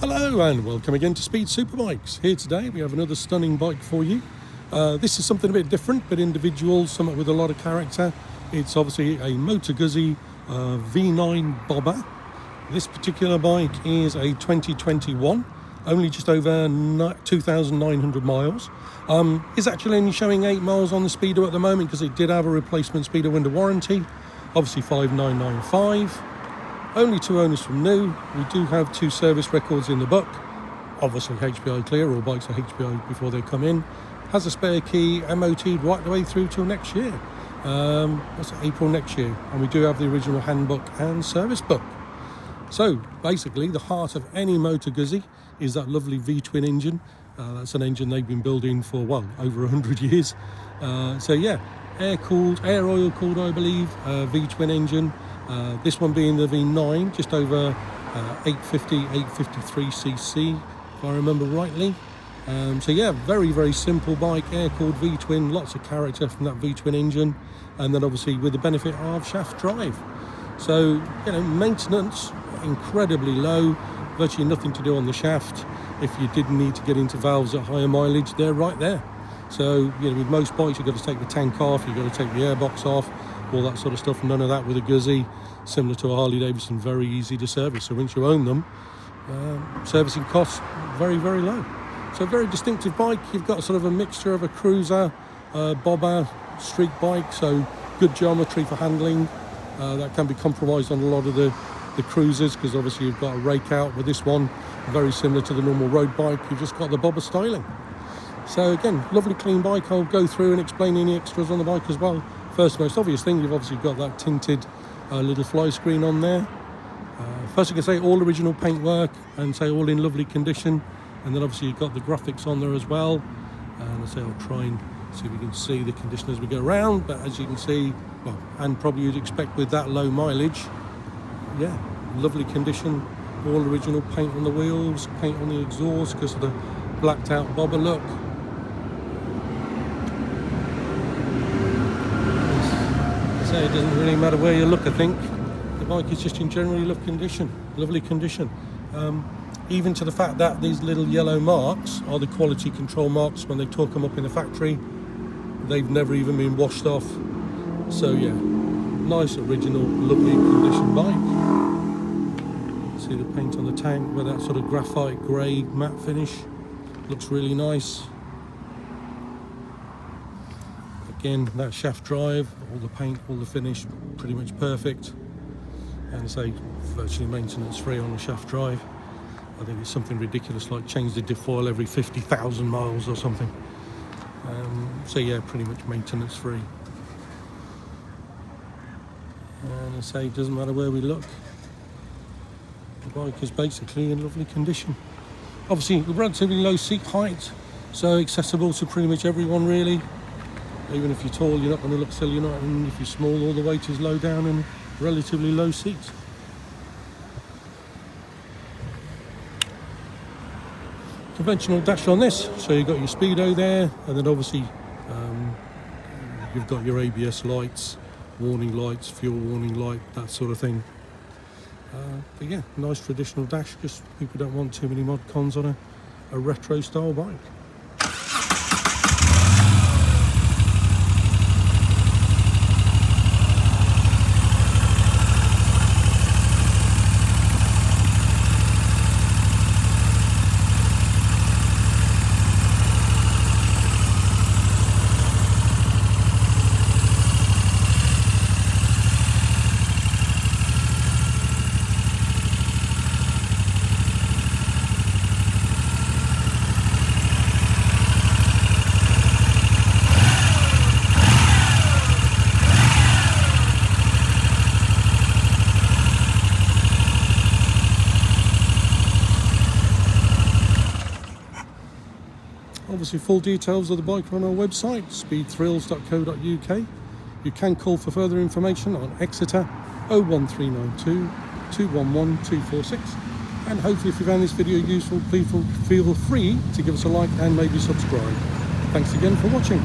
Hello and welcome again to Speed Superbikes. Here today we have another stunning bike for you. This is something a bit different, but individual, something with a lot of character. It's obviously a Moto Guzzi V9 Bobber. This particular bike is a 2021, only just over 2,900 miles. It's actually only showing 8 miles on the speedo at the moment because it did have a replacement speedo under warranty, obviously 5995. Only 2 owners from new. We do have 2 service records in the book. Obviously HPI clear, all bikes are HPI before they come in. Has a spare key, MOT'd right the way through till next year. That's April next year. And we do have the original handbook and service book. So basically the heart of any Moto Guzzi is that lovely V-twin engine. That's an engine they've been building for, well, over 100 years. So yeah, air oil cooled I believe, V-twin engine. This one being the V9, just over 853 cc, if I remember rightly. So yeah, very, very simple bike, air-cooled V-twin, lots of character from that V-twin engine, and then obviously with the benefit of shaft drive. So, you know, maintenance, incredibly low, virtually nothing to do on the shaft. If you did need to get into valves at higher mileage, they're right there. So, you know, with most bikes, you've got to take the tank off, you've got to take the airbox off, all that sort of stuff. None of that with a Guzzi. Similar to a Harley Davidson, very easy to service. So once you own them, servicing costs very, very low. So very distinctive bike. You've got sort of a mixture of a cruiser, bobber, street bike. So good geometry for handling. That can be compromised on a lot of the cruisers because obviously you've got a rake out. With this one, very similar to the normal road bike. You've just got the bobber styling. So again, lovely clean bike. I'll go through and explain any extras on the bike as well. First, most obvious thing, you've obviously got that tinted little fly screen on there. First, I can say all original paintwork and say all in lovely condition. And then obviously you've got the graphics on there as well. And I say I'll try and see if we can see the condition as we go around. But as you can see, well, and probably you'd expect with that low mileage, yeah, lovely condition. All original paint on the wheels, paint on the exhaust because of the blacked out bobber look. So it doesn't really matter where you look, I think. The bike is just in generally lovely condition. Even to the fact that these little yellow marks are the quality control marks when they torque them up in the factory. They've never even been washed off. So yeah, nice original, lovely condition bike. See the paint on the tank with that sort of graphite grey matte finish. Looks really nice. Again, that shaft drive, all the paint, all the finish, pretty much perfect. And say virtually maintenance free on the shaft drive. I think it's something ridiculous like change the diff oil every 50,000 miles or something. So yeah, pretty much maintenance free. And I say it doesn't matter where we look. The bike is basically in lovely condition. Obviously relatively low seat height, so accessible to pretty much everyone really. Even if you're tall, you're not going to look silly. You're not, and if you're small, all the weight is low down and relatively low seats. Conventional dash on this, so you've got your speedo there, and then obviously you've got your ABS lights, warning lights, fuel warning light, that sort of thing. But yeah, nice traditional dash, just people don't want too many mod cons on a retro style bike. Obviously full details of the bike are on our website, speedthrills.co.uk. You can call for further information on Exeter 01392 211 246. And hopefully if you found this video useful, please feel free to give us a like and maybe subscribe. Thanks again for watching.